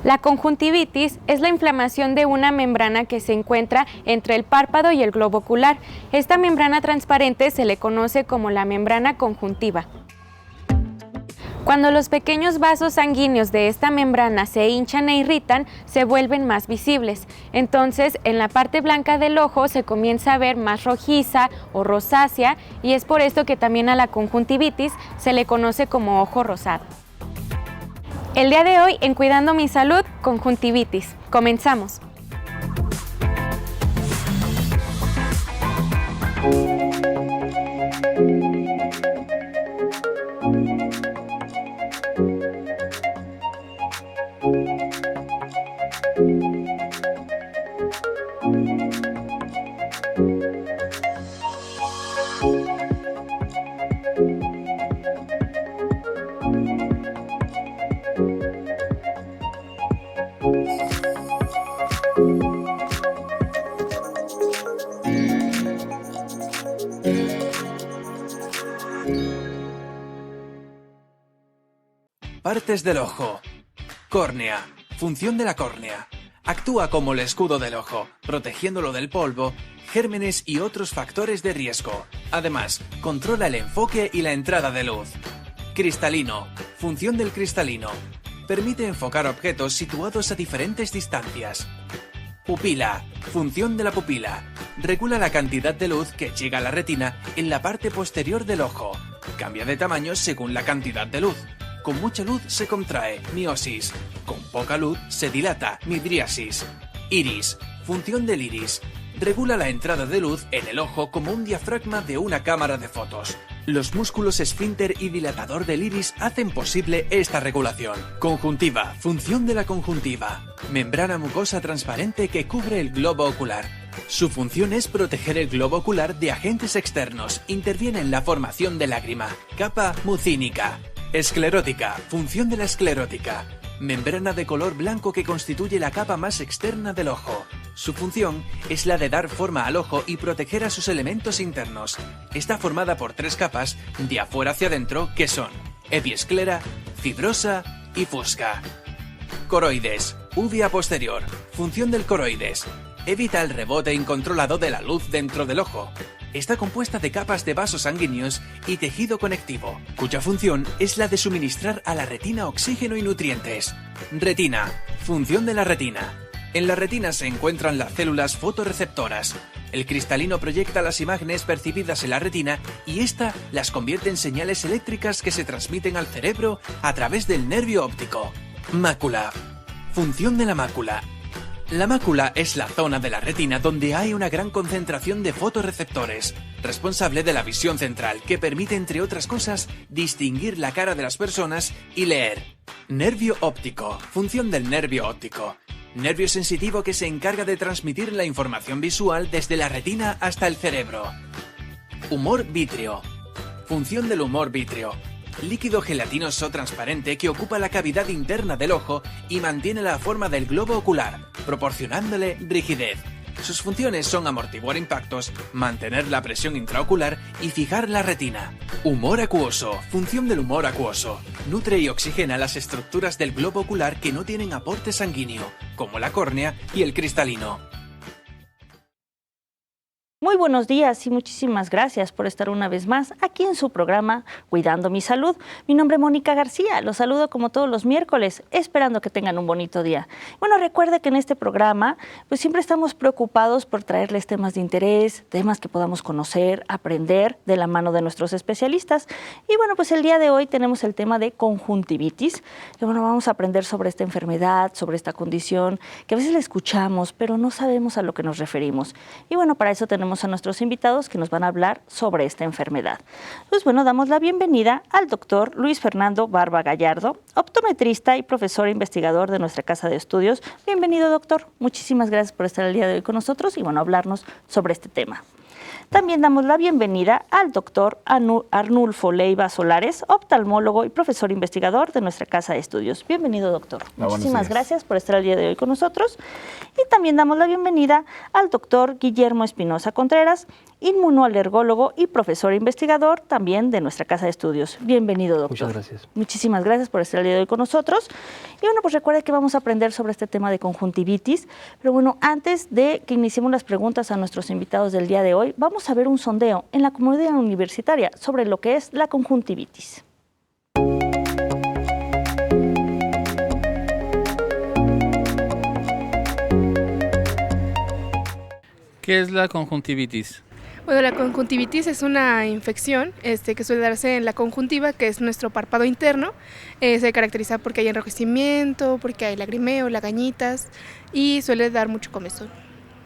La conjuntivitis es la inflamación de una membrana que se encuentra entre el párpado y el globo ocular. Esta membrana transparente se le conoce como la membrana conjuntiva. Cuando los pequeños vasos sanguíneos de esta membrana se hinchan e irritan, se vuelven más visibles. Entonces, en la parte blanca del ojo se comienza a ver más rojiza o rosácea, y es por esto que también a la conjuntivitis se le conoce como ojo rosado. El día de hoy, en Cuidando mi Salud, conjuntivitis. Comenzamos. Partes del ojo. Córnea. Función de la córnea. Actúa como el escudo del ojo, protegiéndolo del polvo, gérmenes y otros factores de riesgo. Además, controla el enfoque y la entrada de luz. Cristalino. Función del cristalino. Permite enfocar objetos situados a diferentes distancias. Pupila. Función de la pupila. Regula la cantidad de luz que llega a la retina en la parte posterior del ojo. Cambia de tamaño según la cantidad de luz. Con mucha luz se contrae, miosis. Con poca luz se dilata, midriasis. Iris. Función del iris. Regula la entrada de luz en el ojo como un diafragma de una cámara de fotos. Los músculos esfínter y dilatador del iris hacen posible esta regulación. Conjuntiva. Función de la conjuntiva. Membrana mucosa transparente que cubre el globo ocular. Su función es proteger el globo ocular de agentes externos. Interviene en la formación de lágrima. Capa mucínica. Esclerótica. Función de la esclerótica. Membrana de color blanco que constituye la capa más externa del ojo. Su función es la de dar forma al ojo y proteger a sus elementos internos. Está formada por 3 capas de afuera hacia adentro, que son epiesclera, fibrosa y fusca. Coroides. Uvea posterior. Función del coroides. Evita el rebote incontrolado de la luz dentro del ojo. Está compuesta de capas de vasos sanguíneos y tejido conectivo, cuya función es la de suministrar a la retina oxígeno y nutrientes. Retina. Función de la retina. En la retina se encuentran las células fotorreceptoras. El cristalino proyecta las imágenes percibidas en la retina y ésta las convierte en señales eléctricas que se transmiten al cerebro a través del nervio óptico. Mácula. Función de la mácula. La mácula es la zona de la retina donde hay una gran concentración de fotorreceptores, responsable de la visión central, que permite, entre otras cosas, distinguir la cara de las personas y leer. Nervio óptico. Función del nervio óptico. Nervio sensitivo que se encarga de transmitir la información visual desde la retina hasta el cerebro. Humor vítreo. Función del humor vítreo. Líquido gelatinoso transparente que ocupa la cavidad interna del ojo y mantiene la forma del globo ocular, proporcionándole rigidez. Sus funciones son amortiguar impactos, mantener la presión intraocular y fijar la retina. Humor acuoso. Función del humor acuoso. Nutre y oxigena las estructuras del globo ocular que no tienen aporte sanguíneo, como la córnea y el cristalino. Muy buenos días y muchísimas gracias por estar una vez más aquí en su programa Cuidando mi Salud. Mi nombre es Mónica García, los saludo como todos los miércoles, esperando que tengan un bonito día. Bueno, recuerde que en este programa pues siempre estamos preocupados por traerles temas de interés, temas que podamos conocer, aprender de la mano de nuestros especialistas. Y bueno, pues el día de hoy tenemos el tema de conjuntivitis, que bueno, vamos a aprender sobre esta enfermedad, sobre esta condición, que a veces la escuchamos, pero no sabemos a lo que nos referimos. Y bueno, para eso tenemos a nuestros invitados que nos van a hablar sobre esta enfermedad. Pues bueno, damos la bienvenida al doctor Luis Fernando Barba Gallardo, optometrista y profesor investigador de nuestra casa de estudios. Bienvenido, doctor. Muchísimas gracias por estar el día de hoy con nosotros y bueno, hablarnos sobre este tema. También damos la bienvenida al doctor Arnulfo Leiva Solares, oftalmólogo y profesor investigador de nuestra Casa de Estudios. Bienvenido, doctor. Muchísimas gracias por estar el día de hoy con nosotros. Y también damos la bienvenida al doctor Guillermo Espinosa Contreras, inmunoalergólogo y profesor investigador también de nuestra Casa de Estudios. Bienvenido, doctor. Muchas gracias. Muchísimas gracias por estar el día de hoy con nosotros. Y bueno, pues recuerda que vamos a aprender sobre este tema de conjuntivitis. Pero bueno, antes de que iniciemos las preguntas a nuestros invitados del día de hoy, vamos a ver un sondeo en la comunidad universitaria sobre lo que es la conjuntivitis. ¿Qué es la conjuntivitis? Bueno, la conjuntivitis es una infección que suele darse en la conjuntiva, que es nuestro párpado interno. Se caracteriza porque hay enrojecimiento, porque hay lagrimeo, lagañitas y suele dar mucho comezón.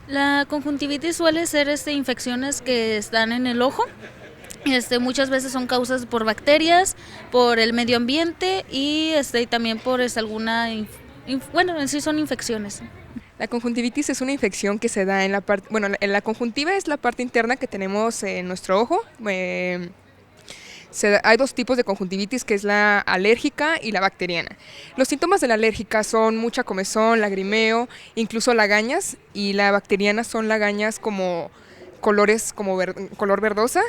La conjuntivitis suele ser infecciones que están en el ojo. Muchas veces son causas por bacterias, por el medio ambiente y también por alguna, bueno, en sí son infecciones. La conjuntivitis es una infección que se da en la parte, bueno, en la conjuntiva es la parte interna que tenemos en nuestro ojo. Hay dos tipos de conjuntivitis, que es la alérgica y la bacteriana. Los síntomas de la alérgica son mucha comezón, lagrimeo, incluso lagañas, y la bacteriana son lagañas como colores, como color verdosa.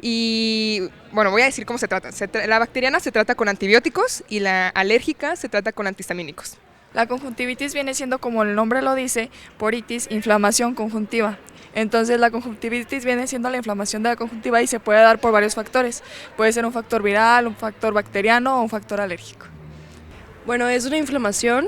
Y bueno, voy a decir cómo se trata. La bacteriana se trata con antibióticos y la alérgica se trata con antihistamínicos. La conjuntivitis viene siendo, como el nombre lo dice, poritis, inflamación conjuntiva. Entonces la conjuntivitis viene siendo la inflamación de la conjuntiva y se puede dar por varios factores. Puede ser un factor viral, un factor bacteriano o un factor alérgico. Bueno, es una inflamación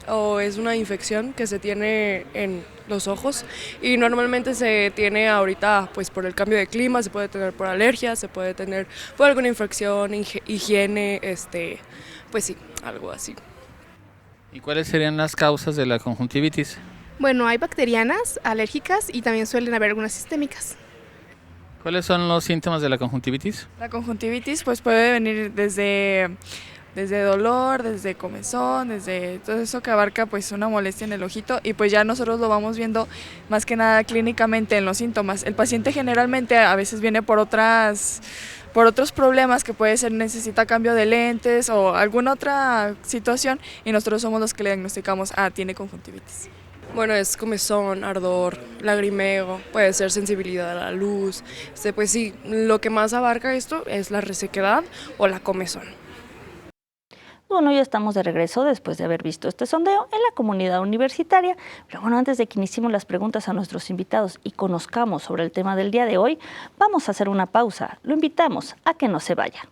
o es una infección que se tiene en los ojos y normalmente se tiene ahorita pues por el cambio de clima, se puede tener por alergias, se puede tener por alguna infección, higiene, pues sí, algo así. ¿Y cuáles serían las causas de la conjuntivitis? Bueno, hay bacterianas, alérgicas y también suelen haber algunas sistémicas. ¿Cuáles son los síntomas de la conjuntivitis? La conjuntivitis pues puede venir desde dolor, desde comezón, desde todo eso que abarca pues una molestia en el ojito y pues ya nosotros lo vamos viendo más que nada clínicamente en los síntomas. El paciente generalmente a veces viene por otros problemas que puede ser necesita cambio de lentes o alguna otra situación y nosotros somos los que le diagnosticamos, tiene conjuntivitis. Bueno, es comezón, ardor, lagrimeo, puede ser sensibilidad a la luz. Pues sí, lo que más abarca esto es la resequedad o la comezón. Bueno, ya estamos de regreso después de haber visto este sondeo en la comunidad universitaria. Pero bueno, antes de que iniciemos las preguntas a nuestros invitados y conozcamos sobre el tema del día de hoy, vamos a hacer una pausa. Lo invitamos a que no se vaya.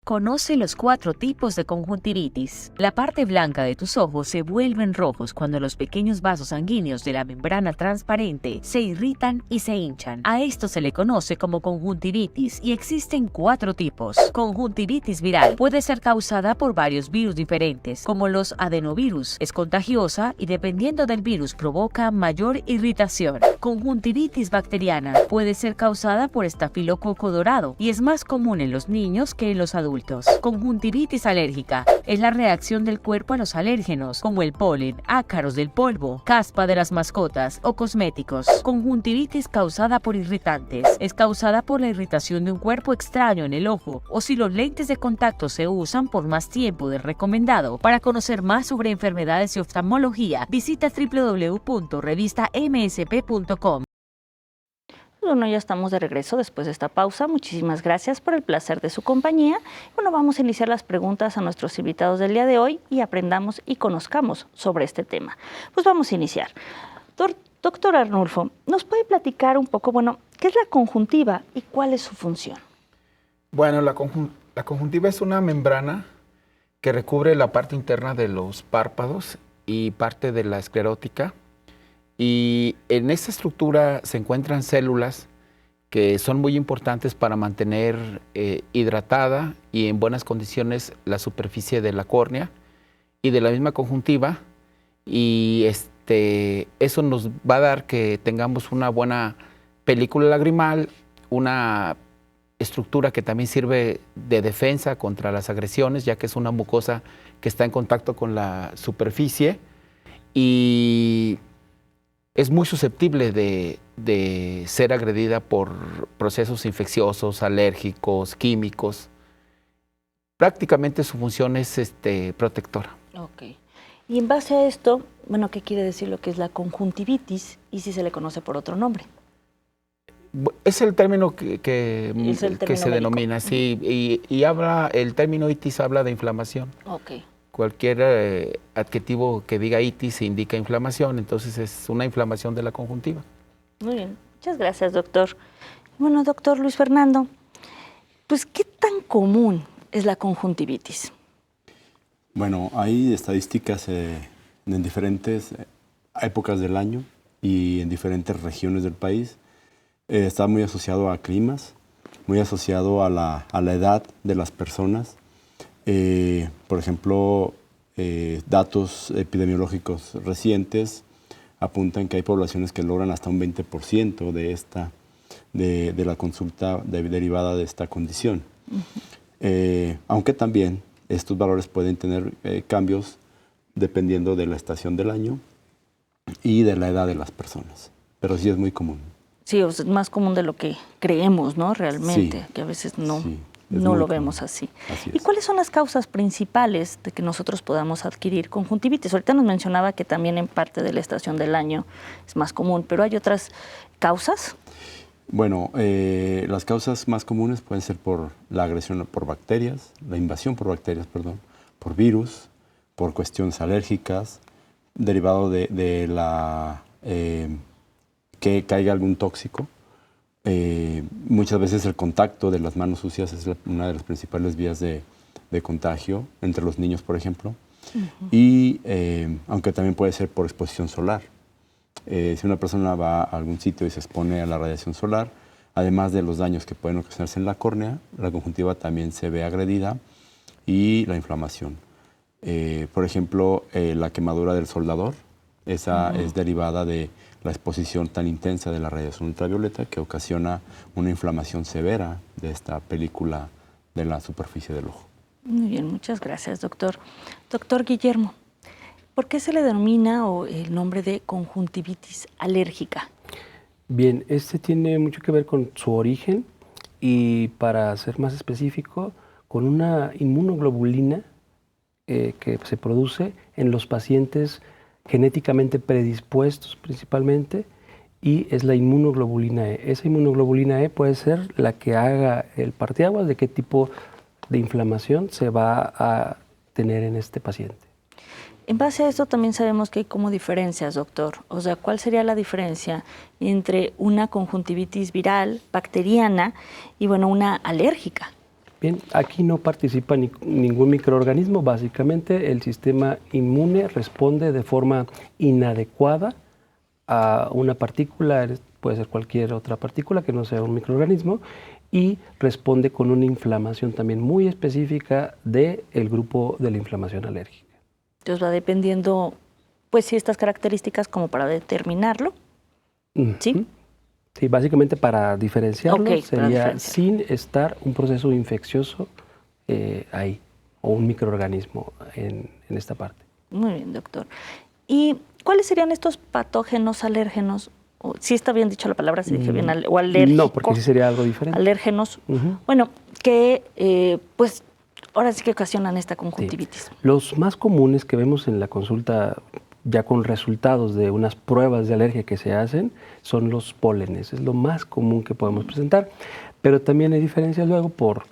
Conoce los 4 tipos de conjuntivitis. La parte blanca de tus ojos se vuelven rojos cuando los pequeños vasos sanguíneos de la membrana transparente se irritan y se hinchan. A esto se le conoce como conjuntivitis y existen 4 tipos. Conjuntivitis viral puede ser causada por varios virus diferentes, como los adenovirus. Es contagiosa y dependiendo del virus provoca mayor irritación. Conjuntivitis bacteriana puede ser causada por estafilococo dorado y es más común en los niños que en los adultos. Conjuntivitis alérgica es la reacción del cuerpo a los alérgenos, como el polen, ácaros del polvo, caspa de las mascotas o cosméticos. Conjuntivitis causada por irritantes es causada por la irritación de un cuerpo extraño en el ojo o si los lentes de contacto se usan por más tiempo del recomendado. Para conocer más sobre enfermedades y oftalmología, visita www.revistamsp.com. Bueno, ya estamos de regreso después de esta pausa. Muchísimas gracias por el placer de su compañía. Bueno, vamos a iniciar las preguntas a nuestros invitados del día de hoy y aprendamos y conozcamos sobre este tema. Pues vamos a iniciar. Doctor Arnulfo, ¿nos puede platicar un poco, qué es la conjuntiva y cuál es su función? Bueno, la conjuntiva es una membrana que recubre la parte interna de los párpados y parte de la esclerótica. Y en esta estructura se encuentran células que son muy importantes para mantener hidratada y en buenas condiciones la superficie de la córnea y de la misma conjuntiva. Y eso nos va a dar que tengamos una buena película lagrimal, una estructura que también sirve de defensa contra las agresiones, ya que es una mucosa que está en contacto con la superficie y es muy susceptible de ser agredida por procesos infecciosos, alérgicos, químicos. Prácticamente su función es protectora. Ok. Y en base a esto, bueno, ¿qué quiere decir lo que es la conjuntivitis y si se le conoce por otro nombre? Es el término que ¿Es el término se médico? denomina, sí, y el término itis habla de inflamación. Ok. Cualquier adjetivo que diga itis indica inflamación, entonces es una inflamación de la conjuntiva. Muy bien, muchas gracias, doctor. Bueno, doctor Luis Fernando, pues, ¿qué tan común es la conjuntivitis? Bueno, hay estadísticas en diferentes épocas del año y en diferentes regiones del país. Está muy asociado a climas, muy asociado a la edad de las personas. Por ejemplo, datos epidemiológicos recientes apuntan que hay poblaciones que logran hasta un 20% de la consulta derivada de esta condición. Aunque también estos valores pueden tener cambios dependiendo de la estación del año y de la edad de las personas, pero sí es muy común. Sí, es más común de lo que creemos, ¿no? Realmente, Sí, que a veces no, sí, no lo vemos así. ¿Y cuáles son las causas principales de que nosotros podamos adquirir conjuntivitis? Ahorita nos mencionaba que también en parte de la estación del año es más común, pero ¿hay otras causas? Bueno, las causas más comunes pueden ser por la agresión por bacterias, la invasión por bacterias, perdón, por virus, por cuestiones alérgicas, derivado de la que caiga algún tóxico. Muchas veces el contacto de las manos sucias es una de las principales vías de contagio entre los niños, por ejemplo. Y aunque también puede ser por exposición solar. Si una persona va a algún sitio y se expone a la radiación solar, además de los daños que pueden ocasionarse en la córnea, la conjuntiva también se ve agredida y la inflamación. Por ejemplo, la quemadura del soldador, esa es derivada de la exposición tan intensa de la radiación ultravioleta que ocasiona una inflamación severa de esta película de la superficie del ojo. Muy bien, muchas gracias, doctor. Doctor Guillermo, ¿por qué se le denomina el nombre de conjuntivitis alérgica? Bien, este tiene mucho que ver con su origen y, para ser más específico, con una inmunoglobulina que se produce en los pacientes genéticamente predispuestos principalmente, y es la inmunoglobulina E. Esa inmunoglobulina E puede ser la que haga el parteaguas de qué tipo de inflamación se va a tener en este paciente. En base a esto también sabemos que hay como diferencias, doctor. O sea, ¿cuál sería la diferencia entre una conjuntivitis viral, bacteriana y, bueno, una alérgica? Bien, aquí no participa ningún microorganismo. Básicamente el sistema inmune responde de forma inadecuada a una partícula, puede ser cualquier otra partícula que no sea un microorganismo, y responde con una inflamación también muy específica del grupo de la inflamación alérgica. Entonces va dependiendo, pues, ciertas características como para determinarlo, ¿sí? Sí, básicamente para diferenciarlo sería sin estar un proceso infeccioso ahí, o un microorganismo en esta parte. Muy bien, doctor. ¿Y cuáles serían estos patógenos alérgenos? ¿Sí está bien dicho la palabra, si dije bien, o alérgicos? No, porque sí sería algo diferente. Alérgenos, bueno, que pues ahora sí que ocasionan esta conjuntivitis. Sí. Los más comunes que vemos en la consulta, ya con resultados de unas pruebas de alergia que se hacen, son los pólenes. Es lo más común que podemos presentar, pero también hay diferencias luego por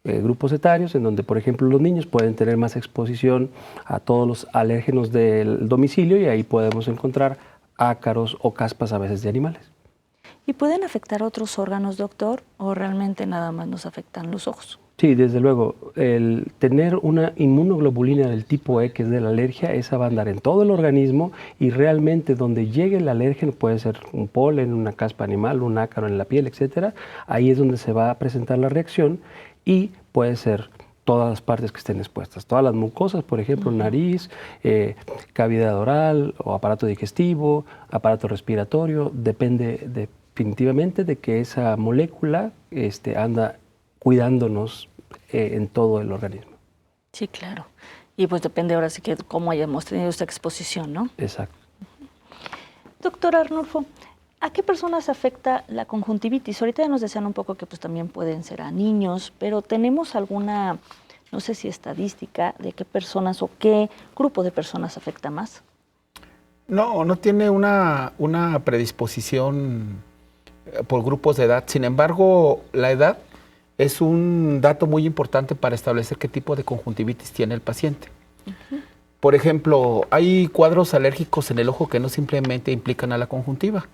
grupos etarios, en donde, por ejemplo, los niños pueden tener más exposición a todos los alérgenos del domicilio, y ahí podemos encontrar ácaros o caspas a veces de animales. ¿Y pueden afectar otros órganos, doctor, o realmente nada más nos afectan los ojos? Sí, desde luego. El tener una inmunoglobulina del tipo E, que es de la alergia, esa va a andar en todo el organismo, y realmente donde llegue el alérgeno, puede ser un polen, una caspa animal, un ácaro en la piel, etcétera, ahí es donde se va a presentar la reacción, y puede ser todas las partes que estén expuestas, todas las mucosas, por ejemplo, nariz, cavidad oral o aparato digestivo, aparato respiratorio, depende definitivamente de que esa molécula anda cuidándonos en todo el organismo. Sí, claro. Y pues depende ahora sí que cómo hayamos tenido esta exposición, ¿no? Exacto. Doctor Arnulfo, ¿a qué personas afecta la conjuntivitis? Ahorita ya nos decían un poco que pues también pueden ser a niños, pero ¿tenemos alguna, no sé si estadística, de qué personas o qué grupo de personas afecta más? No, no tiene una predisposición por grupos de edad. Sin embargo, la edad es un dato muy importante para establecer qué tipo de conjuntivitis tiene el paciente. Por ejemplo, hay cuadros alérgicos en el ojo que no simplemente implican a la conjuntiva.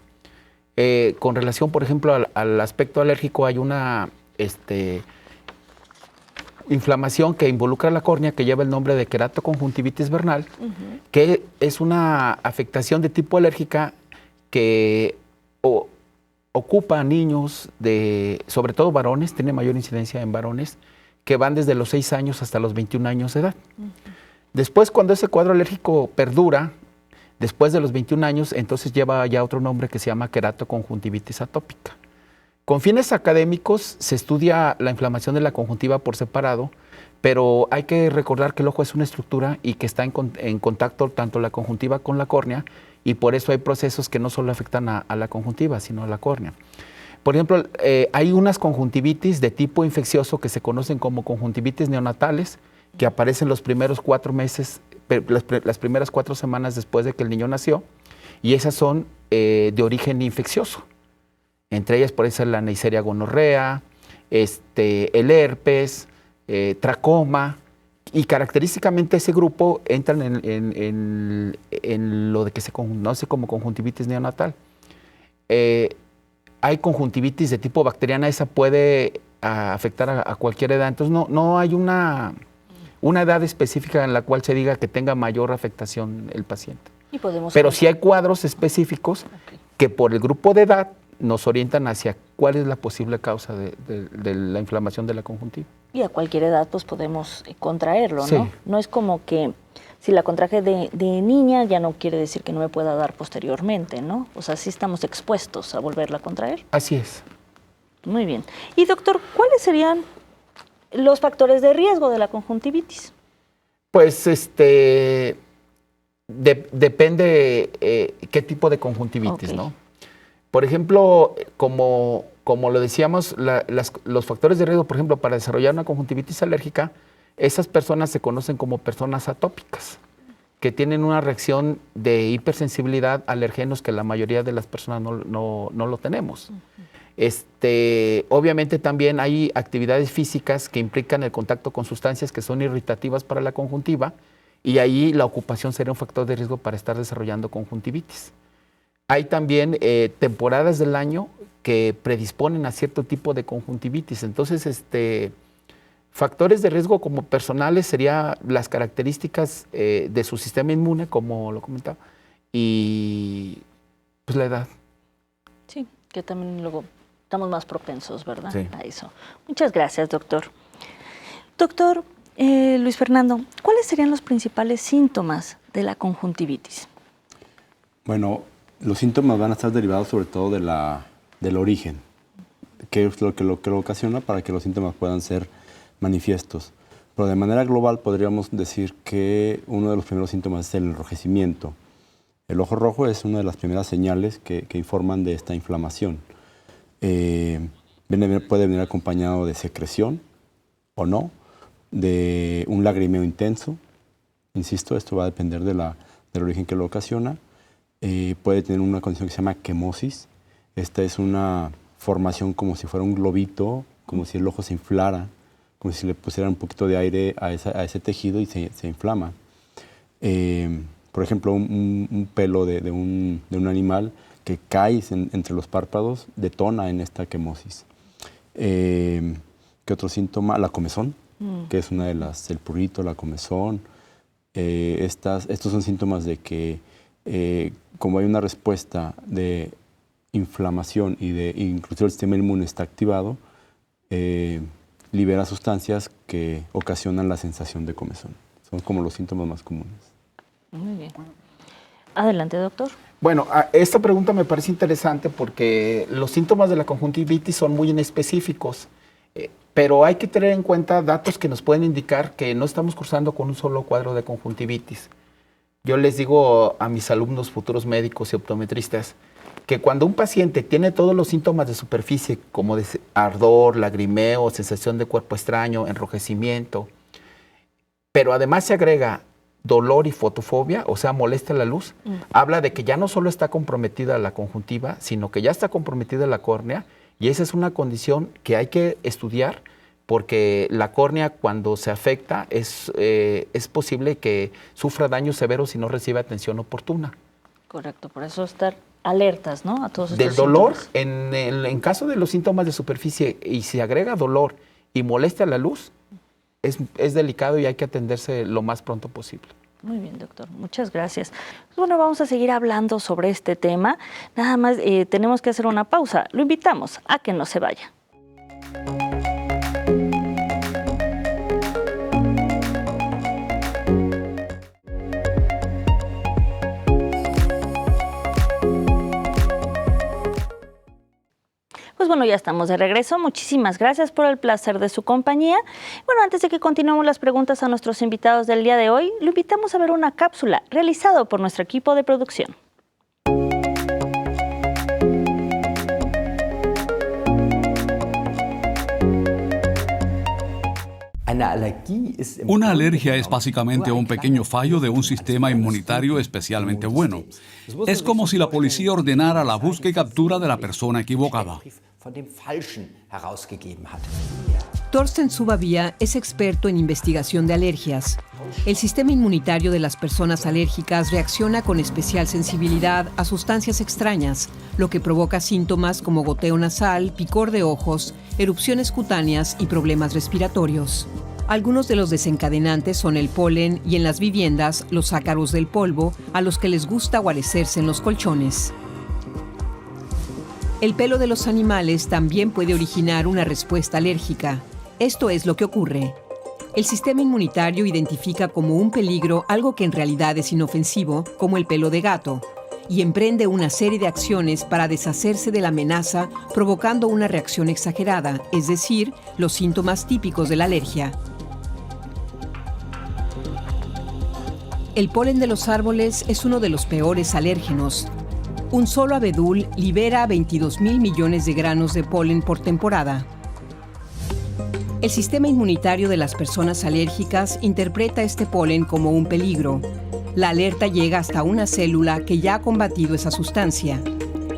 Con relación, por ejemplo, al aspecto alérgico, hay una inflamación que involucra la córnea que lleva el nombre de queratoconjuntivitis vernal, que es una afectación de tipo alérgica que ocupa a niños, sobre todo varones, tiene mayor incidencia en varones, que van desde los 6 años hasta los 21 años de edad. Después, cuando ese cuadro alérgico perdura, después de los 21 años, entonces lleva ya otro nombre que se llama queratoconjuntivitis atópica. Con fines académicos se estudia la inflamación de la conjuntiva por separado, pero hay que recordar que el ojo es una estructura y que está en contacto tanto la conjuntiva con la córnea, y por eso hay procesos que no solo afectan a la conjuntiva, sino a la córnea. Por ejemplo, hay unas conjuntivitis de tipo infeccioso que se conocen como conjuntivitis neonatales, que aparecen los primeros 4 meses, las primeras 4 semanas después de que el niño nació, y esas son de origen infeccioso. Entre ellas puede ser la Neisseria gonorrea, el herpes, tracoma, y característicamente ese grupo entran en lo de que se conoce como conjuntivitis neonatal. Hay conjuntivitis de tipo bacteriana, esa puede afectar a cualquier edad, entonces no hay una edad específica en la cual se diga que tenga mayor afectación el paciente. Pero sí hay cuadros específicos que por el grupo de edad nos orientan hacia cuál es la posible causa de la inflamación de la conjuntiva. Y a cualquier edad pues podemos contraerlo, ¿no? Sí. No es como que si la contraje de niña ya no quiere decir que no me pueda dar posteriormente, ¿no? O sea, sí estamos expuestos a volverla a contraer. Así es. Muy bien. Y doctor, ¿cuáles serían los factores de riesgo de la conjuntivitis? Pues depende qué tipo de conjuntivitis, ¿no? Por ejemplo, como lo decíamos, los factores de riesgo, por ejemplo, para desarrollar una conjuntivitis alérgica, esas personas se conocen como personas atópicas, que tienen una reacción de hipersensibilidad a alergenos que la mayoría de las personas no lo tenemos. Obviamente también hay actividades físicas que implican el contacto con sustancias que son irritativas para la conjuntiva, y ahí la ocupación sería un factor de riesgo para estar desarrollando conjuntivitis. Hay también temporadas del año que predisponen a cierto tipo de conjuntivitis. Entonces, factores de riesgo como personales serían las características de su sistema inmune, como lo comentaba, y pues la edad. Sí, que también luego estamos más propensos, ¿verdad? Sí. A eso. Muchas gracias, doctor. Doctor Luis Fernando, ¿cuáles serían los principales síntomas de la conjuntivitis? Bueno, los síntomas van a estar derivados sobre todo del origen, que es lo que lo ocasiona para que los síntomas puedan ser manifiestos. Pero de manera global podríamos decir que uno de los primeros síntomas es el enrojecimiento. El ojo rojo es una de las primeras señales que informan de esta inflamación. Puede venir acompañado de secreción o no, de un lagrimeo intenso. Insisto, esto va a depender del origen que lo ocasiona. Puede tener una condición que se llama quemosis. Esta es una formación como si fuera un globito, como si el ojo se inflara, como si le pusieran un poquito de aire a ese tejido y se inflama. Por ejemplo, un pelo de un animal que cae entre los párpados detona en esta quemosis. ¿Qué otro síntoma? La comezón, que es una de las, el prurito, la comezón. Estos son síntomas de que como hay una respuesta de inflamación y incluso el sistema inmune está activado, libera sustancias que ocasionan la sensación de comezón. Son como los síntomas más comunes. Muy bien. Adelante, doctor. Bueno, esta pregunta me parece interesante porque los síntomas de la conjuntivitis son muy inespecíficos. Pero hay que tener en cuenta datos que nos pueden indicar que no estamos cursando con un solo cuadro de conjuntivitis. Yo les digo a mis alumnos futuros médicos y optometristas que cuando un paciente tiene todos los síntomas de superficie, como de ardor, lagrimeo, sensación de cuerpo extraño, enrojecimiento, pero además se agrega dolor y fotofobia, o sea, molestia a la luz, habla de que ya no solo está comprometida la conjuntiva, sino que ya está comprometida la córnea, y esa es una condición que hay que estudiar, porque la córnea cuando se afecta es posible que sufra daños severos si no recibe atención oportuna. Correcto, por eso estar alertas, ¿no? A todos estos Del dolor, síntomas. en caso de los síntomas de superficie y se agrega dolor y molestia a la luz, es delicado y hay que atenderse lo más pronto posible. Muy bien, doctor. Muchas gracias. Bueno, vamos a seguir hablando sobre este tema. Nada más tenemos que hacer una pausa. Lo invitamos a que no se vaya. Pues bueno, ya estamos de regreso. Muchísimas gracias por el placer de su compañía. Bueno, antes de que continuemos las preguntas a nuestros invitados del día de hoy, lo invitamos a ver una cápsula realizada por nuestro equipo de producción. Una alergia es básicamente un pequeño fallo de un sistema inmunitario especialmente bueno. Es como si la policía ordenara la búsqueda y captura de la persona equivocada. Torsten Subavia es experto en investigación de alergias. El sistema inmunitario de las personas alérgicas reacciona con especial sensibilidad a sustancias extrañas, lo que provoca síntomas como goteo nasal, picor de ojos, erupciones cutáneas y problemas respiratorios. Algunos de los desencadenantes son el polen y en las viviendas los ácaros del polvo a los que les gusta guarecerse en los colchones. El pelo de los animales también puede originar una respuesta alérgica. Esto es lo que ocurre. El sistema inmunitario identifica como un peligro algo que en realidad es inofensivo, como el pelo de gato, y emprende una serie de acciones para deshacerse de la amenaza, provocando una reacción exagerada, es decir, los síntomas típicos de la alergia. El polen de los árboles es uno de los peores alérgenos. Un solo abedul libera 22.000 millones de granos de polen por temporada. El sistema inmunitario de las personas alérgicas interpreta este polen como un peligro. La alerta llega hasta una célula que ya ha combatido esa sustancia.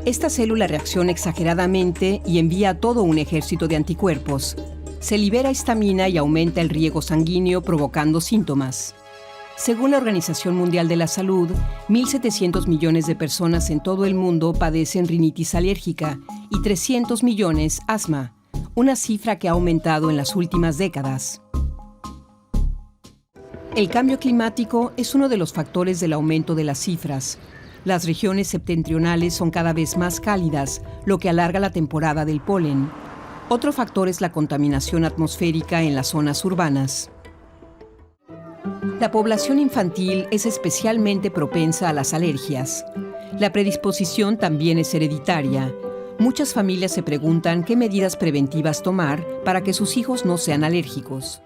Esta célula reacciona exageradamente y envía todo un ejército de anticuerpos. Se libera histamina y aumenta el riego sanguíneo, provocando síntomas. Según la Organización Mundial de la Salud, 1.700 millones de personas en todo el mundo padecen rinitis alérgica y 300 millones asma, una cifra que ha aumentado en las últimas décadas. El cambio climático es uno de los factores del aumento de las cifras. Las regiones septentrionales son cada vez más cálidas, lo que alarga la temporada del polen. Otro factor es la contaminación atmosférica en las zonas urbanas. La población infantil es especialmente propensa a las alergias. La predisposición también es hereditaria. Muchas familias se preguntan qué medidas preventivas tomar para que sus hijos no sean alérgicos.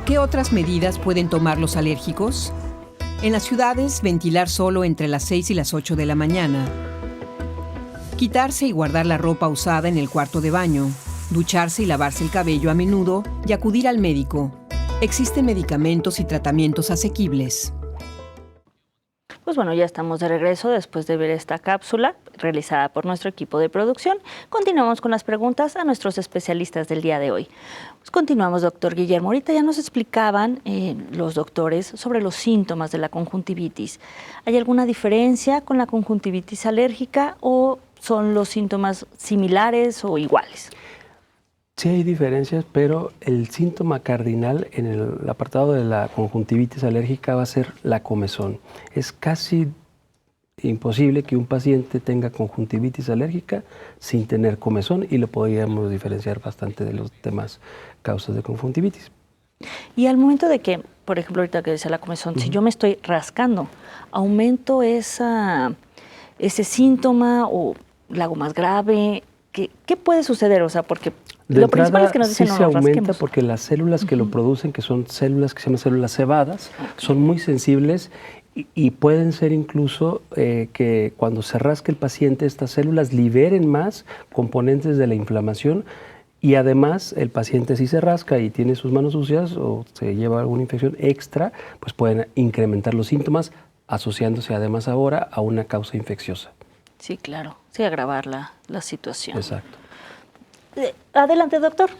¿Qué otras medidas pueden tomar los alérgicos? En las ciudades, ventilar solo entre las 6 y las 8 de la mañana. Quitarse y guardar la ropa usada en el cuarto de baño. Ducharse y lavarse el cabello a menudo y acudir al médico. Existen medicamentos y tratamientos asequibles. Pues bueno, ya estamos de regreso después de ver esta cápsula realizada por nuestro equipo de producción. Continuamos con las preguntas a nuestros especialistas del día de hoy. Pues continuamos, doctor Guillermo. Ahorita ya nos explicaban los doctores sobre los síntomas de la conjuntivitis. ¿Hay alguna diferencia con la conjuntivitis alérgica o son los síntomas similares o iguales? Sí hay diferencias, pero el síntoma cardinal en el apartado de la conjuntivitis alérgica va a ser la comezón. Es casi imposible que un paciente tenga conjuntivitis alérgica sin tener comezón y lo podríamos diferenciar bastante de los demás causas de conjuntivitis. Y al momento de que, por ejemplo, ahorita que decía la comezón, si yo me estoy rascando, ¿aumento ese síntoma o la hago más grave? ¿Qué puede suceder? O sea, porque Lo principal es que nos dicen sí no se nos aumenta rasquemos. porque las células que lo producen, que son células que se llaman células cebadas, son muy sensibles y pueden ser incluso que cuando se rasque el paciente, estas células liberen más componentes de la inflamación y además el paciente si se rasca y tiene sus manos sucias o se lleva alguna infección extra, pues pueden incrementar los síntomas asociándose además ahora a una causa infecciosa. Sí, claro, sí, agravar la situación. Exacto. Adelante, doctor.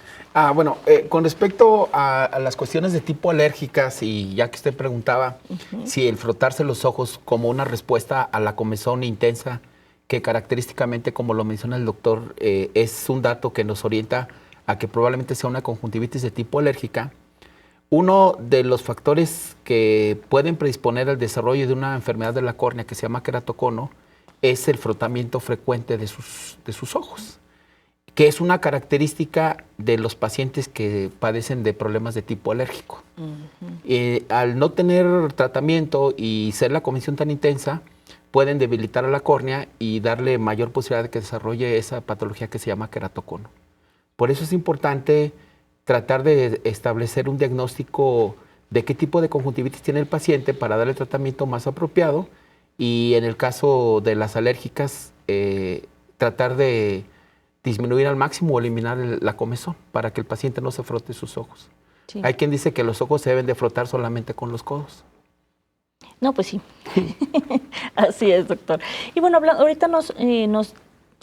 Bueno, con respecto a las cuestiones de tipo alérgicas, y ya que usted preguntaba si el frotarse los ojos como una respuesta a la comezón intensa, que característicamente, como lo menciona el doctor, es un dato que nos orienta a que probablemente sea una conjuntivitis de tipo alérgica, uno de los factores que pueden predisponer al desarrollo de una enfermedad de la córnea que se llama queratocono es el frotamiento frecuente de sus ojos, que es una característica de los pacientes que padecen de problemas de tipo alérgico. Al no tener tratamiento y ser la comezón tan intensa, pueden debilitar a la córnea y darle mayor posibilidad de que desarrolle esa patología que se llama queratocono. Por eso es importante tratar de establecer un diagnóstico de qué tipo de conjuntivitis tiene el paciente para darle tratamiento más apropiado y en el caso de las alérgicas, tratar de disminuir al máximo o eliminar la comezón para que el paciente no se frote sus ojos. Sí. Hay quien dice que los ojos se deben de frotar solamente con los codos. No, pues sí. Así es, doctor. Y bueno, ahorita nos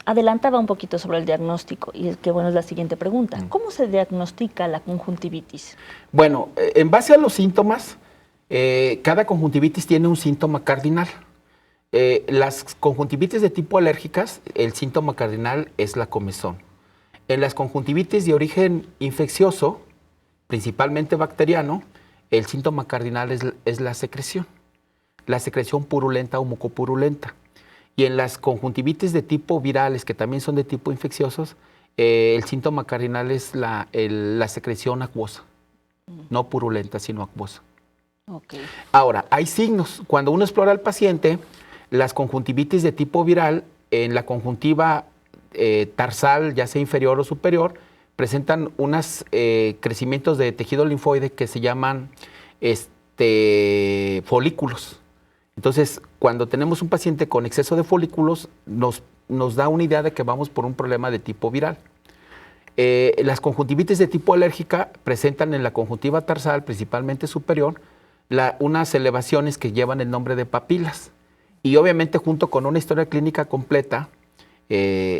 adelantaba un poquito sobre el diagnóstico y es que bueno, es la siguiente pregunta. ¿Cómo se diagnostica la conjuntivitis? Bueno, en base a los síntomas, cada conjuntivitis tiene un síntoma cardinal. Las conjuntivitis de tipo alérgicas, el síntoma cardinal es la comezón. En las conjuntivitis de origen infeccioso, principalmente bacteriano, el síntoma cardinal es la secreción purulenta o mucopurulenta. Y en las conjuntivitis de tipo virales, que también son de tipo infecciosos, el síntoma cardinal es la secreción acuosa, no purulenta, sino acuosa. Okay. Ahora, hay signos. Cuando uno explora al paciente, las conjuntivitis de tipo viral, en la conjuntiva tarsal, ya sea inferior o superior, presentan unos crecimientos de tejido linfoide que se llaman folículos. Entonces, cuando tenemos un paciente con exceso de folículos, nos da una idea de que vamos por un problema de tipo viral. Las conjuntivitis de tipo alérgica presentan en la conjuntiva tarsal, principalmente superior, unas elevaciones que llevan el nombre de papilas. Y obviamente junto con una historia clínica completa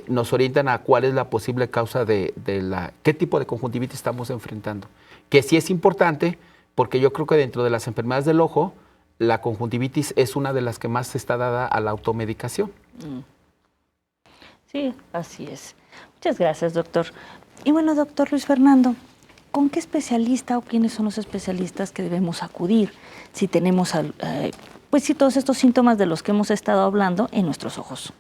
nos orientan a cuál es la posible causa qué tipo de conjuntivitis estamos enfrentando. Que sí es importante porque yo creo que dentro de las enfermedades del ojo, la conjuntivitis es una de las que más está dada a la automedicación. Sí, así es. Muchas gracias, doctor. Y bueno, doctor Luis Fernando, ¿con qué especialista o quiénes son los especialistas que debemos acudir si tenemos pues sí, todos estos síntomas de los que hemos estado hablando en nuestros ojos?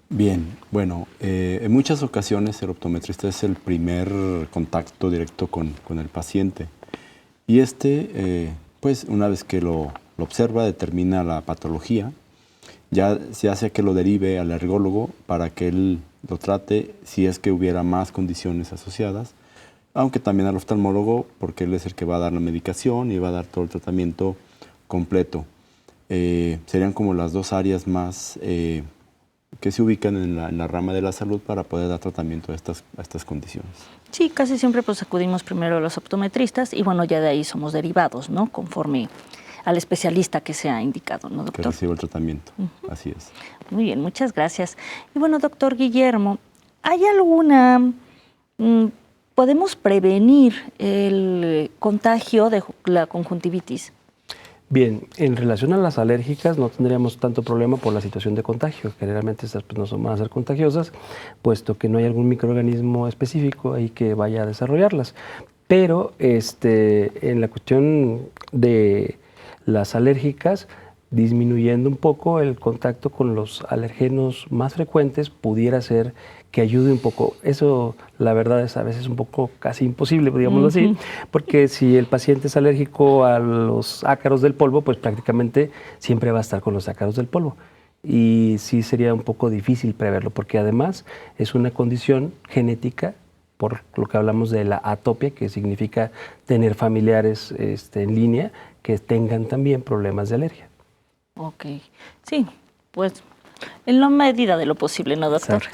Bien, bueno, en muchas ocasiones el optometrista es el primer contacto directo con el paciente. Y pues una vez que lo observa, determina la patología, ya se hace que lo derive al alergólogo para que él lo trate si es que hubiera más condiciones asociadas, aunque también al oftalmólogo porque él es el que va a dar la medicación y va a dar todo el tratamiento completo. Serían como las dos áreas más que se ubican en la rama de la salud para poder dar tratamiento a estas condiciones. Sí, casi siempre pues acudimos primero a los optometristas y bueno, ya de ahí somos derivados, ¿no? Conforme al especialista que sea indicado, ¿no, doctor? Que reciba el tratamiento, así es. Muy bien, muchas gracias. Y bueno, doctor Guillermo, ¿hay alguna... ¿podemos prevenir el contagio de la conjuntivitis? Bien, en relación a las alérgicas no tendríamos tanto problema por la situación de contagio. Generalmente estas pues, no van a ser contagiosas, puesto que no hay algún microorganismo específico ahí que vaya a desarrollarlas. Pero en la cuestión de las alérgicas, disminuyendo un poco el contacto con los alergenos más frecuentes, pudiera ser que ayude un poco. Eso, la verdad, es a veces un poco casi imposible, digámoslo así, porque si el paciente es alérgico a los ácaros del polvo, pues prácticamente siempre va a estar con los ácaros del polvo. Y sí sería un poco difícil preverlo, porque además es una condición genética por lo que hablamos de la atopia, que significa tener familiares en línea que tengan también problemas de alergia. Ok, sí, pues en la medida de lo posible, ¿no, doctor?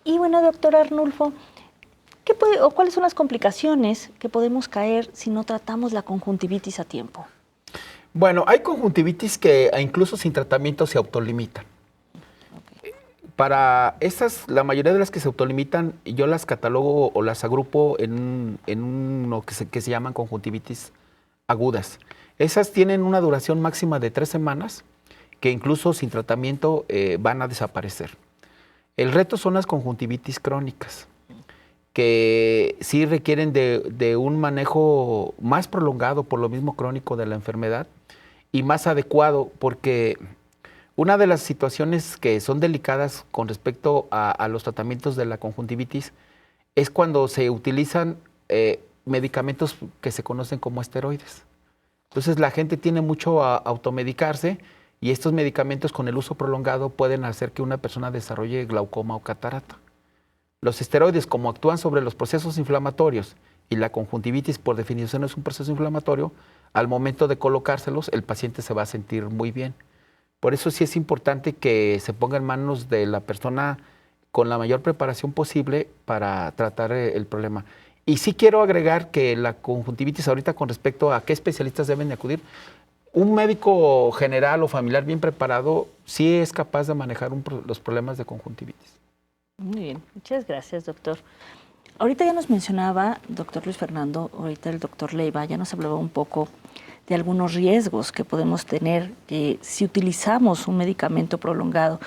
Y bueno, doctor Arnulfo, ¿cuáles son las complicaciones que podemos caer si no tratamos la conjuntivitis a tiempo? Bueno, hay conjuntivitis que incluso sin tratamiento se autolimitan. Para estas, la mayoría de las que se autolimitan, yo las catalogo o las agrupo en lo que se llaman conjuntivitis agudas. Esas tienen una duración máxima de 3 semanas, que incluso sin tratamiento van a desaparecer. El reto son las conjuntivitis crónicas, que sí requieren de un manejo más prolongado por lo mismo crónico de la enfermedad y más adecuado, porque una de las situaciones que son delicadas con respecto a los tratamientos de la conjuntivitis es cuando se utilizan medicamentos que se conocen como esteroides. Entonces la gente tiene mucho a automedicarse y estos medicamentos con el uso prolongado pueden hacer que una persona desarrolle glaucoma o catarata. Los esteroides, como actúan sobre los procesos inflamatorios y la conjuntivitis por definición es un proceso inflamatorio, al momento de colocárselos el paciente se va a sentir muy bien. Por eso sí es importante que se ponga en manos de la persona con la mayor preparación posible para tratar el problema. Y sí quiero agregar que la conjuntivitis ahorita con respecto a qué especialistas deben de acudir, un médico general o familiar bien preparado sí es capaz de manejar los problemas de conjuntivitis. Muy bien, muchas gracias, doctor. Ahorita ya nos mencionaba, doctor Luis Fernando, ahorita el doctor Leiva ya nos hablaba un poco de algunos riesgos que podemos tener si utilizamos un medicamento prolongado.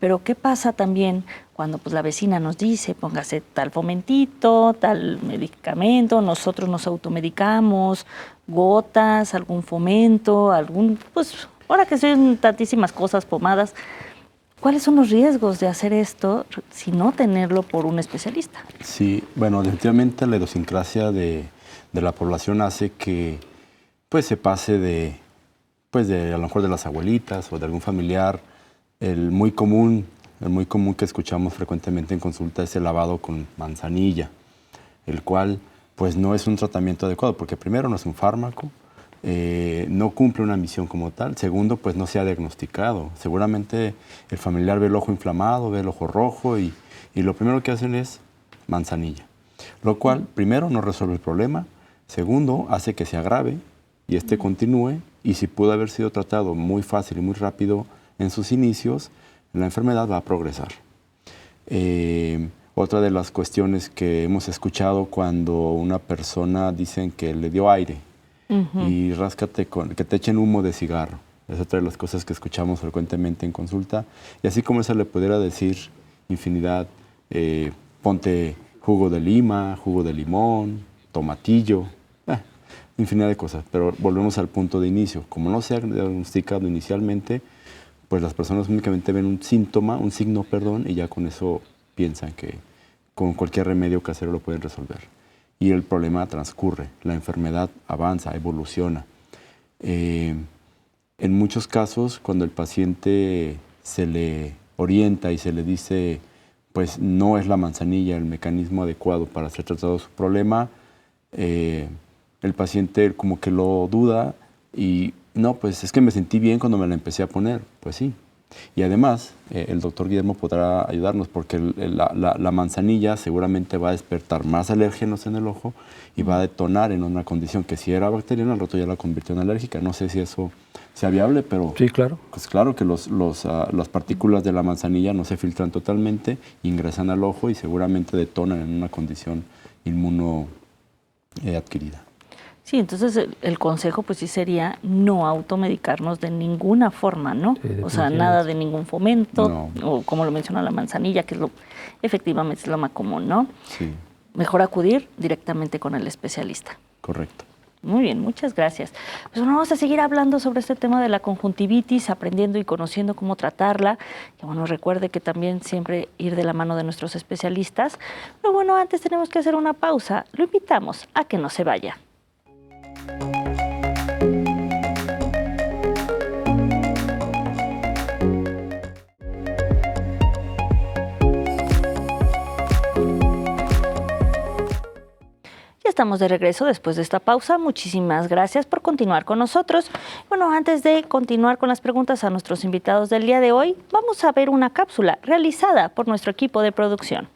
Pero ¿qué pasa también cuando pues, la vecina nos dice, póngase tal fomentito, tal medicamento, nosotros nos automedicamos, gotas, algún fomento, pues ahora que son tantísimas cosas, pomadas, ¿cuáles son los riesgos de hacer esto si no tenerlo por un especialista? Sí, bueno, definitivamente la idiosincrasia de la población hace que pues se pase de a lo mejor de las abuelitas o de algún familiar. El muy común que escuchamos frecuentemente en consulta es el lavado con manzanilla, el cual pues no es un tratamiento adecuado, porque primero no es un fármaco, no cumple una misión como tal, segundo pues no se ha diagnosticado. Seguramente el familiar ve el ojo inflamado, ve el ojo rojo y lo primero que hacen es manzanilla, lo cual primero no resuelve el problema, segundo hace que se agrave y continúe, y si pudo haber sido tratado muy fácil y muy rápido en sus inicios, la enfermedad va a progresar. Otra de las cuestiones que hemos escuchado cuando una persona dicen que le dio aire y ráscate que te echen humo de cigarro. Es otra de las cosas que escuchamos frecuentemente en consulta. Y así como esa le pudiera decir infinidad, ponte jugo de lima, jugo de limón, tomatillo, infinidad de cosas. Pero volvemos al punto de inicio. Como no se ha diagnosticado inicialmente, pues las personas únicamente ven un signo, y ya con eso piensan que con cualquier remedio casero lo pueden resolver. Y el problema transcurre, la enfermedad avanza, evoluciona. En muchos casos, cuando el paciente se le orienta y se le dice, pues no es la manzanilla el mecanismo adecuado para ser tratado su problema, el paciente como que lo duda y no, pues es que me sentí bien cuando me la empecé a poner. Pues sí. Y además, el doctor Guillermo podrá ayudarnos porque la manzanilla seguramente va a despertar más alérgenos en el ojo y va a detonar en una condición que si era bacteriana, al rato ya la convirtió en alérgica. No sé si eso sea viable, pero sí, claro. Pues claro que las partículas de la manzanilla no se filtran totalmente, ingresan al ojo y seguramente detonan en una condición inmuno adquirida. Sí, entonces el consejo pues sí sería no automedicarnos de ninguna forma, ¿no? Sí, o sea, nada de ningún fomento, o como lo menciona la manzanilla, que es efectivamente es lo más común, ¿no? Sí. Mejor acudir directamente con el especialista. Correcto. Muy bien, muchas gracias. Pues bueno, vamos a seguir hablando sobre este tema de la conjuntivitis, aprendiendo y conociendo cómo tratarla. Que bueno, recuerde que también siempre ir de la mano de nuestros especialistas. Pero bueno, antes tenemos que hacer una pausa. Lo invitamos a que no se vaya. estamos de regreso después de esta pausa. Muchísimas gracias por continuar con nosotros. Bueno, antes de continuar con las preguntas a nuestros invitados del día de hoy, vamos a ver una cápsula realizada por nuestro equipo de producción.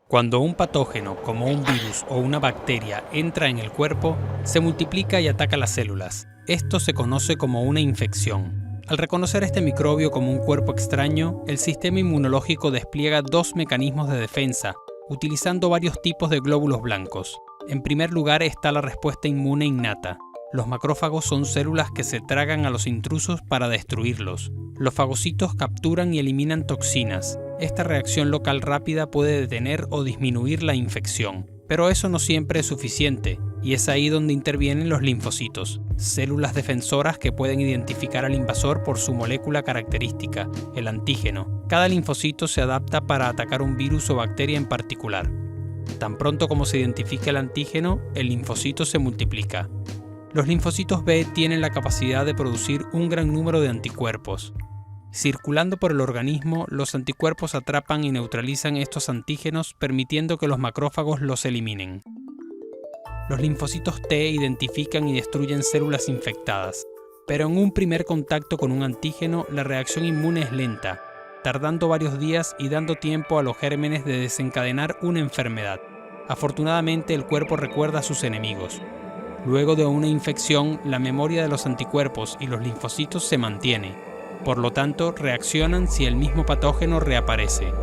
Cuando un patógeno, como un virus o una bacteria, entra en el cuerpo, se multiplica y ataca las células. Esto se conoce como una infección. Al reconocer este microbio como un cuerpo extraño, el sistema inmunológico despliega dos mecanismos de defensa, utilizando varios tipos de glóbulos blancos. En primer lugar está la respuesta inmune innata. Los macrófagos son células que se tragan a los intrusos para destruirlos. Los fagocitos capturan y eliminan toxinas. Esta reacción local rápida puede detener o disminuir la infección. Pero eso no siempre es suficiente, y es ahí donde intervienen los linfocitos, células defensoras que pueden identificar al invasor por su molécula característica, el antígeno. Cada linfocito se adapta para atacar un virus o bacteria en particular. Tan pronto como se identifica el antígeno, el linfocito se multiplica. Los linfocitos B tienen la capacidad de producir un gran número de anticuerpos. Circulando por el organismo, los anticuerpos atrapan y neutralizan estos antígenos, permitiendo que los macrófagos los eliminen. Los linfocitos T identifican y destruyen células infectadas, pero en un primer contacto con un antígeno, la reacción inmune es lenta, tardando varios días y dando tiempo a los gérmenes de desencadenar una enfermedad. Afortunadamente, el cuerpo recuerda a sus enemigos. Luego de una infección, la memoria de los anticuerpos y los linfocitos se mantiene. Por lo tanto, reaccionan si el mismo patógeno reaparece.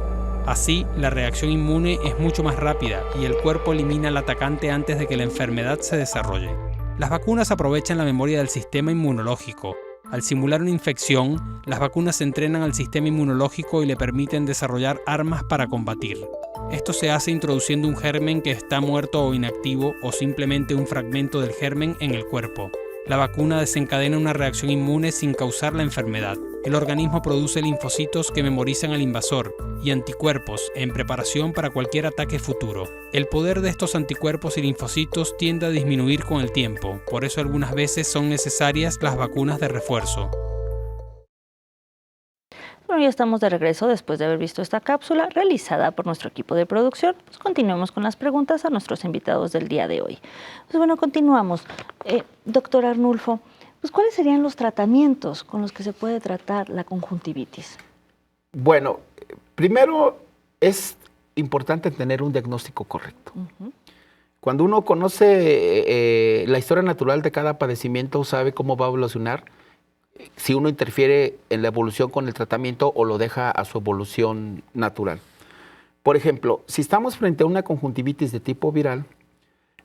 Así, la reacción inmune es mucho más rápida y el cuerpo elimina al atacante antes de que la enfermedad se desarrolle. Las vacunas aprovechan la memoria del sistema inmunológico. Al simular una infección, las vacunas entrenan al sistema inmunológico y le permiten desarrollar armas para combatir. Esto se hace introduciendo un germen que está muerto o inactivo o simplemente un fragmento del germen en el cuerpo. La vacuna desencadena una reacción inmune sin causar la enfermedad. El organismo produce linfocitos que memorizan al invasor y anticuerpos en preparación para cualquier ataque futuro. El poder de estos anticuerpos y linfocitos tiende a disminuir con el tiempo, por eso algunas veces son necesarias las vacunas de refuerzo. Bueno, ya estamos de regreso después de haber visto esta cápsula realizada por nuestro equipo de producción. Pues continuemos con las preguntas a nuestros invitados del día de hoy. Pues bueno, continuamos. Doctor Arnulfo, pues ¿cuáles serían los tratamientos con los que se puede tratar la conjuntivitis? Bueno, primero es importante tener un diagnóstico correcto. Cuando uno conoce la historia natural de cada padecimiento, sabe cómo va a evolucionar, si uno interfiere en la evolución con el tratamiento o lo deja a su evolución natural. Por ejemplo, si estamos frente a una conjuntivitis de tipo viral,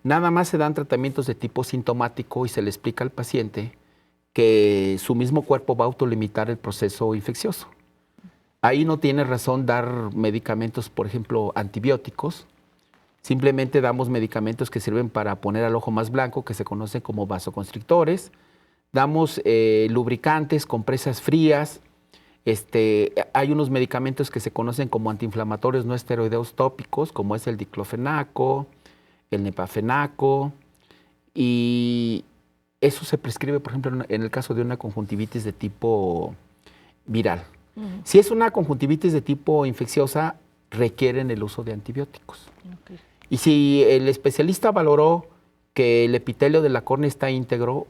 nada más se dan tratamientos de tipo sintomático y se le explica al paciente que su mismo cuerpo va a autolimitar el proceso infeccioso. Ahí no tiene razón dar medicamentos, por ejemplo, antibióticos. Simplemente damos medicamentos que sirven para poner al ojo más blanco, que se conocen como vasoconstrictores. Damos lubricantes, compresas frías. Hay unos medicamentos que se conocen como antiinflamatorios no esteroideos tópicos, como es el diclofenaco, el nepafenaco, y eso se prescribe, por ejemplo, en el caso de una conjuntivitis de tipo viral. Si es una conjuntivitis de tipo infecciosa, requieren el uso de antibióticos. Y si el especialista valoró que el epitelio de la córnea está íntegro,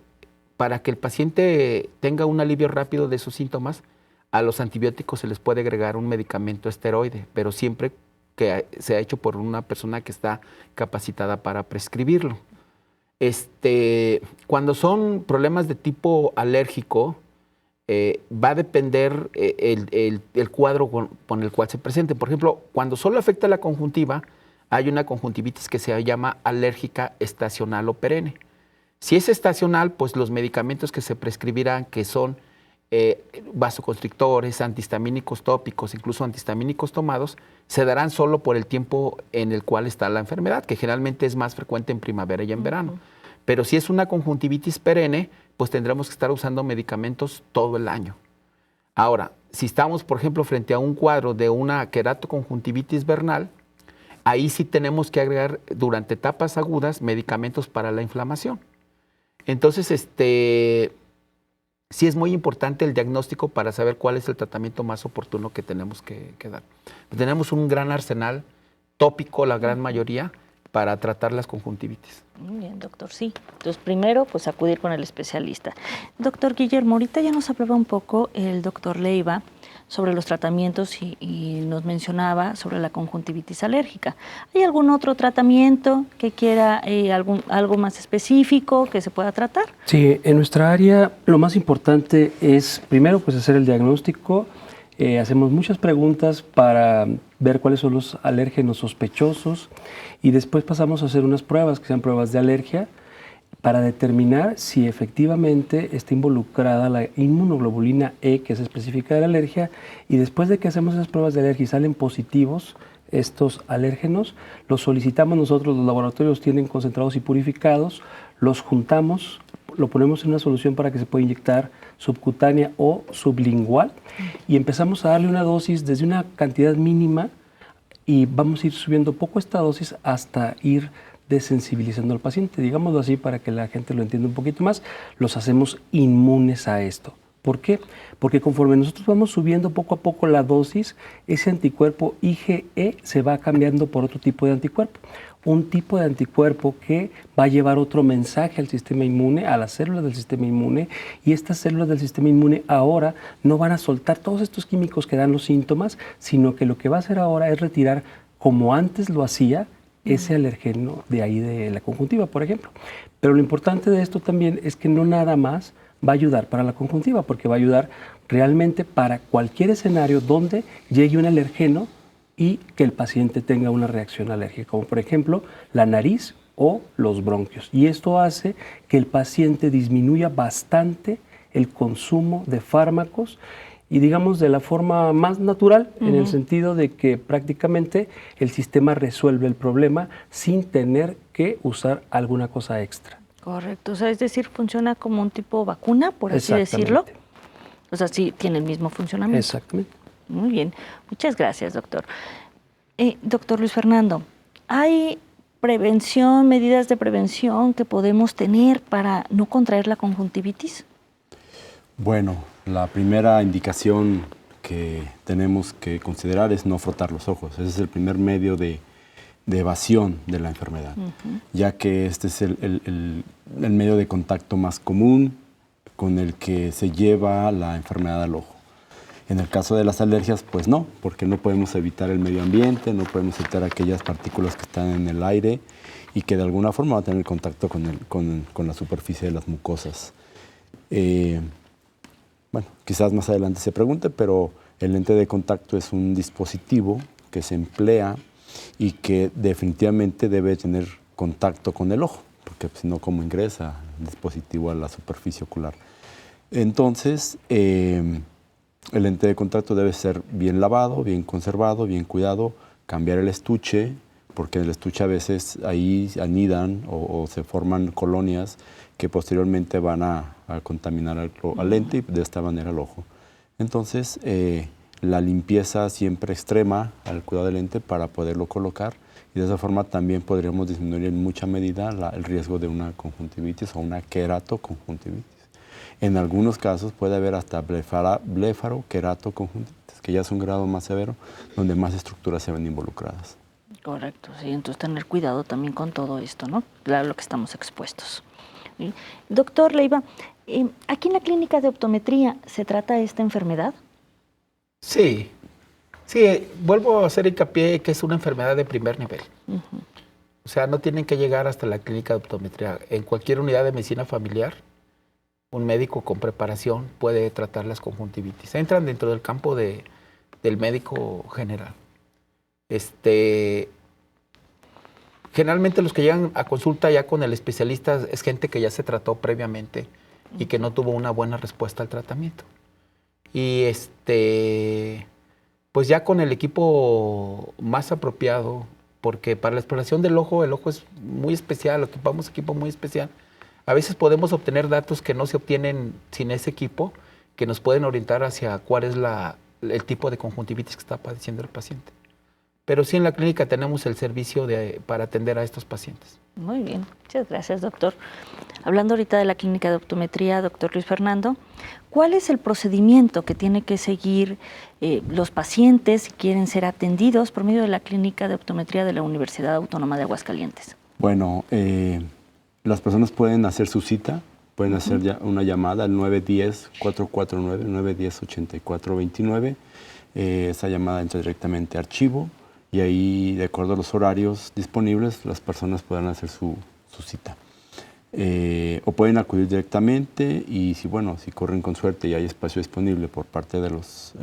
para que el paciente tenga un alivio rápido de sus síntomas, a los antibióticos se les puede agregar un medicamento esteroide, pero siempre que sea hecho por una persona que está capacitada para prescribirlo. Cuando son problemas de tipo alérgico, va a depender el cuadro con el cual se presente. Por ejemplo, cuando solo afecta la conjuntiva, hay una conjuntivitis que se llama alérgica estacional o perenne. Si es estacional, pues los medicamentos que se prescribirán, que son vasoconstrictores, antihistamínicos tópicos, incluso antihistamínicos tomados, se darán solo por el tiempo en el cual está la enfermedad, que generalmente es más frecuente en primavera y en verano. Pero si es una conjuntivitis perenne, pues tendremos que estar usando medicamentos todo el año. Ahora, si estamos, por ejemplo, frente a un cuadro de una queratoconjuntivitis vernal, ahí sí tenemos que agregar durante etapas agudas medicamentos para la inflamación. Entonces, sí es muy importante el diagnóstico para saber cuál es el tratamiento más oportuno que tenemos que dar. Tenemos un gran arsenal tópico, la gran mayoría, para tratar las conjuntivitis. Muy bien, doctor, sí. Entonces, primero, pues acudir con el especialista. Doctor Guillermo, ahorita ya nos hablaba un poco el doctor Leiva sobre los tratamientos y nos mencionaba sobre la conjuntivitis alérgica. ¿Hay algún otro tratamiento que quiera algo más específico que se pueda tratar? Sí, en nuestra área lo más importante es primero pues hacer el diagnóstico. Hacemos muchas preguntas para ver cuáles son los alérgenos sospechosos y después pasamos a hacer unas pruebas que sean pruebas de alergia para determinar si efectivamente está involucrada la inmunoglobulina E, que es específica de la alergia, y después de que hacemos esas pruebas de alergia y salen positivos estos alérgenos, los solicitamos nosotros, los laboratorios los tienen concentrados y purificados, los juntamos, lo ponemos en una solución para que se pueda inyectar subcutánea o sublingual y empezamos a darle una dosis desde una cantidad mínima y vamos a ir subiendo poco esta dosis hasta ir desensibilizando al paciente, digámoslo así para que la gente lo entienda un poquito más, los hacemos inmunes a esto. ¿Por qué? Porque conforme nosotros vamos subiendo poco a poco la dosis, ese anticuerpo IgE se va cambiando por otro tipo de anticuerpo. Un tipo de anticuerpo que va a llevar otro mensaje al sistema inmune, a las células del sistema inmune, y estas células del sistema inmune ahora no van a soltar todos estos químicos que dan los síntomas, sino que lo que va a hacer ahora es retirar, como antes lo hacía, ese alergeno de ahí de la conjuntiva, por ejemplo. Pero lo importante de esto también es que no nada más va a ayudar para la conjuntiva, porque va a ayudar realmente para cualquier escenario donde llegue un alergeno y que el paciente tenga una reacción alérgica, como por ejemplo la nariz o los bronquios. Y esto hace que el paciente disminuya bastante el consumo de fármacos y digamos de la forma más natural, en el sentido de que prácticamente el sistema resuelve el problema sin tener que usar alguna cosa extra. Correcto, o sea, es decir, funciona como un tipo vacuna, por así decirlo. O sea, sí tiene el mismo funcionamiento. Exactamente. Muy bien, muchas gracias, doctor. Doctor Luis Fernando, ¿hay prevención, medidas de prevención que podemos tener para no contraer la conjuntivitis? Bueno, la primera indicación que tenemos que considerar es no frotar los ojos. Ese es el primer medio de evasión de la enfermedad, ya que este es el medio de contacto más común con el que se lleva la enfermedad al ojo. En el caso de las alergias, pues no, porque no podemos evitar el medio ambiente, no podemos evitar aquellas partículas que están en el aire y que de alguna forma van a tener contacto con la superficie de las mucosas. Bueno, quizás más adelante se pregunte, pero el lente de contacto es un dispositivo que se emplea y que definitivamente debe tener contacto con el ojo, porque si no, ¿cómo ingresa el dispositivo a la superficie ocular? Entonces, el lente de contacto debe ser bien lavado, bien conservado, bien cuidado, cambiar el estuche, porque en el estuche a veces ahí anidan o se forman colonias que posteriormente van a contaminar al lente y de esta manera el ojo. Entonces, la limpieza siempre extrema al cuidado del lente para poderlo colocar y de esa forma también podríamos disminuir en mucha medida el riesgo de una conjuntivitis o una queratoconjuntivitis. En algunos casos puede haber hasta blefaroqueratoconjuntivitis, que ya es un grado más severo, donde más estructuras se ven involucradas. Correcto, sí, entonces tener cuidado también con todo esto, ¿no? Claro, lo que estamos expuestos. ¿Sí? Doctor Leiva, ¿aquí en la clínica de optometría se trata esta enfermedad? Sí, vuelvo a hacer hincapié que es una enfermedad de primer nivel. O sea, no tienen que llegar hasta la clínica de optometría. En cualquier unidad de medicina familiar, un médico con preparación puede tratar las conjuntivitis. Entran dentro del campo del médico general. Generalmente los que llegan a consulta ya con el especialista es gente que ya se trató previamente y que no tuvo una buena respuesta al tratamiento. Y pues ya con el equipo más apropiado, porque para la exploración del ojo, el ojo es muy especial, ocupamos equipo muy especial. A veces podemos obtener datos que no se obtienen sin ese equipo, que nos pueden orientar hacia cuál es el tipo de conjuntivitis que está padeciendo el paciente. pero sí en la clínica tenemos el servicio para atender a estos pacientes. Muy bien, muchas gracias, doctor. Hablando ahorita de la clínica de optometría, doctor Luis Fernando, ¿cuál es el procedimiento que tiene que seguir los pacientes si quieren ser atendidos por medio de la clínica de optometría de la Universidad Autónoma de Aguascalientes? Bueno, las personas pueden hacer su cita, pueden hacer ya una llamada al 910-449, 910-8429. Esa llamada entra directamente a archivo y ahí, de acuerdo a los horarios disponibles, las personas podrán hacer su cita. O pueden acudir directamente y si corren con suerte y hay espacio disponible por parte de los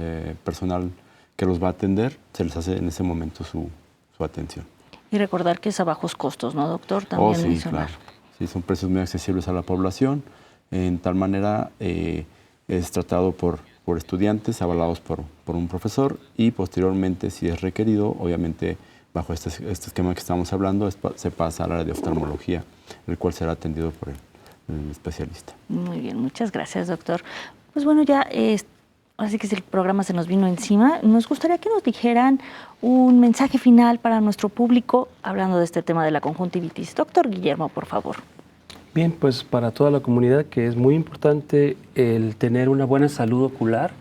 personal que los va a atender, se les hace en ese momento su atención. Y recordar que es a bajos costos, ¿no, doctor? También sí, mencionar. claro. Sí, son precios muy accesibles a la población. En tal manera es tratado por estudiantes avalados por un profesor y posteriormente, si es requerido, obviamente bajo este esquema que estamos hablando, se pasa al área de oftalmología, el cual será atendido por el especialista. Muy bien, muchas gracias, doctor. Pues bueno, ya así que si el programa se nos vino encima, nos gustaría que nos dijeran un mensaje final para nuestro público hablando de este tema de la conjuntivitis. Doctor Guillermo, por favor. Bien, pues para toda la comunidad que es muy importante el tener una buena salud ocular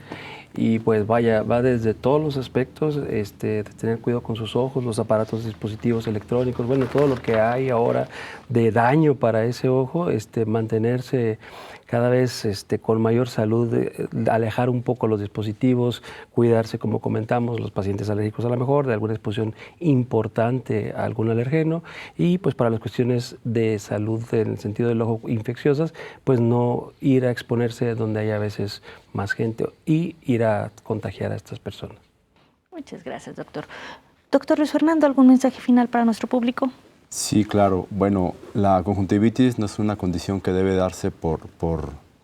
y pues va desde todos los aspectos, de tener cuidado con sus ojos, los aparatos, dispositivos electrónicos, bueno, todo lo que hay ahora de daño para ese ojo, mantenerse cada vez con mayor salud, alejar un poco los dispositivos, cuidarse, como comentamos, los pacientes alérgicos a lo mejor, de alguna exposición importante a algún alergeno y pues para las cuestiones de salud en el sentido del ojo infecciosas, pues no ir a exponerse donde hay a veces más gente y ir a contagiar a estas personas. Muchas gracias, doctor. Doctor Luis Fernando, ¿algún mensaje final para nuestro público? Sí, claro. Bueno, la conjuntivitis no es una condición que debe darse por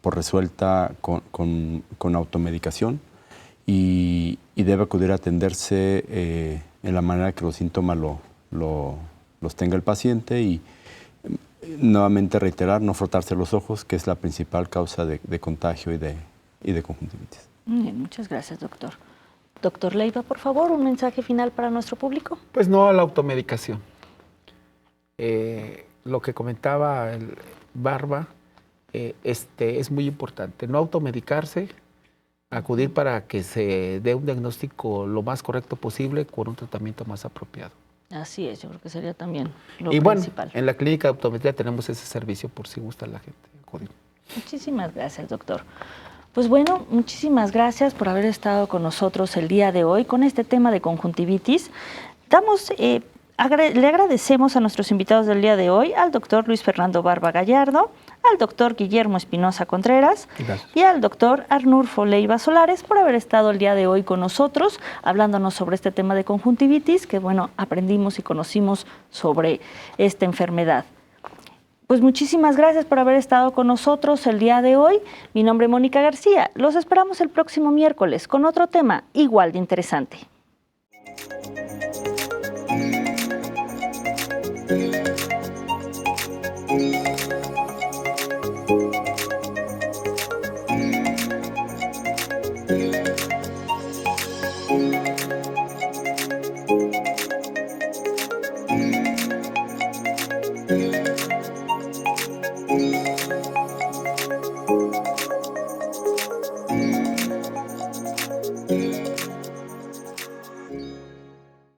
resuelta con automedicación y debe acudir a atenderse en la manera que los síntomas los tenga el paciente y nuevamente reiterar, no frotarse los ojos, que es la principal causa de contagio y de conjuntivitis. Bien, muchas gracias, doctor. Doctor Leiva, por favor, un mensaje final para nuestro público. Pues no a la automedicación. Lo que comentaba el Barba es muy importante. No automedicarse, acudir para que se dé un diagnóstico lo más correcto posible con un tratamiento más apropiado. Así es, yo creo que sería también lo principal. Y bueno, en la clínica de optometría tenemos ese servicio por si gusta la gente acudir. Muchísimas gracias, doctor. Pues bueno, muchísimas gracias por haber estado con nosotros el día de hoy con este tema de conjuntivitis. Le agradecemos a nuestros invitados del día de hoy, al doctor Luis Fernando Barba Gallardo, al doctor Guillermo Espinosa Contreras y al doctor Arnulfo Leiva Solares por haber estado el día de hoy con nosotros, hablándonos sobre este tema de conjuntivitis, que bueno, aprendimos y conocimos sobre esta enfermedad. Pues muchísimas gracias por haber estado con nosotros el día de hoy. Mi nombre es Mónica García. Los esperamos el próximo miércoles con otro tema igual de interesante.